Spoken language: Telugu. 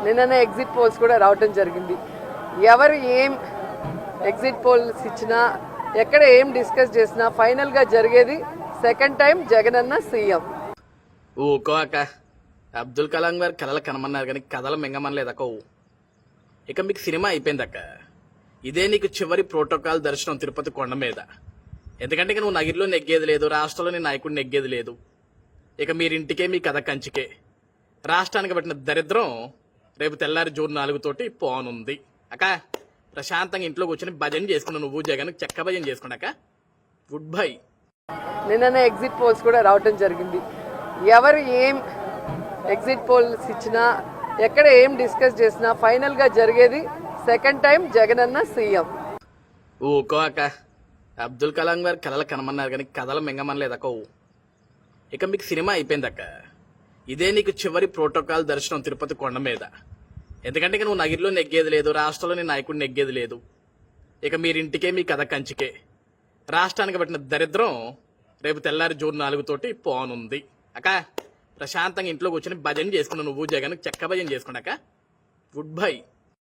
నిన్ననే ఎగ్జిట్ పోల్స్ కూడా రావటం జరిగింది. ఎవరు ఏం ఎగ్జిట్ పోల్స్ ఇచ్చినా ఎక్కడ ఏం డిస్కస్ చేసినా ఫైనల్గా జరిగేది సెకండ్ టైం జగనన్న సీఎం. ఊకో అక్క, అబ్దుల్ కలాం గారు కళలు కనమన్నారు కానీ కథలు మింగమనలేదక్క. ఇక మీకు సినిమా అయిపోయిందక్క. ఇదే నీకు చివరి ప్రోటోకాల్ దర్శనం తిరుపతి కొండ మీద. ఎందుకంటే ఇక నువ్వు నగిరిలో నెగ్గేది లేదు, రాష్ట్రంలో నీ నాయకుడు నెగ్గేది లేదు. ఇక మీరింటికే మీ కథ కంచికే. రాష్ట్రానికి పట్టిన దరిద్రం రేపు తెల్లారి జూన్ 4 తోటి పోనుంది అక్క. ప్రశాంతంగా ఇంట్లో కూర్చొని భజన చేసుకున్నావు, నువ్వు జగన్ చెక్క భజన చేసుకున్నాక. Good bye. నిన్ననే ఎగ్జిట్ పోల్స్ కూడా రావటం జరిగింది. ఎవరు ఏం ఎగ్జిట్ పోల్స్ ఇచ్చినా ఎక్కడ ఏం డిస్కస్ చేసినా ఫైనల్గా జరిగేది సెకండ్ టైం జగనన్న సీఎం. ఊకో అక్క, అబ్దుల్ కలాం గారు కళలు కనమన్నారు కానీ కథలు మింగమనలేదక్క. ఇక మీకు సినిమా అయిపోయిందక్క. ఇదే నీకు చివరి ప్రోటోకాల్ దర్శనం తిరుపతి కొండ మీద. ఎందుకంటే ఇక నువ్వు నగిరిలో నెగ్గేది లేదు, రాష్ట్రంలో నీ నాయకుడు నెగ్గేది లేదు. ఇక మీరింటికే మీ కథ కంచికే. రాష్ట్రానికి పట్టిన దరిద్రం రేపు తెల్లారి జూన్ 4 తోటి పోనుంది అక్క. ప్రశాంతంగా ఇంట్లో కూర్చొని భజన చేసుకున్నావు, నువ్వు జగన్ చెక్క భజన చేసుకున్నాక. Good bye.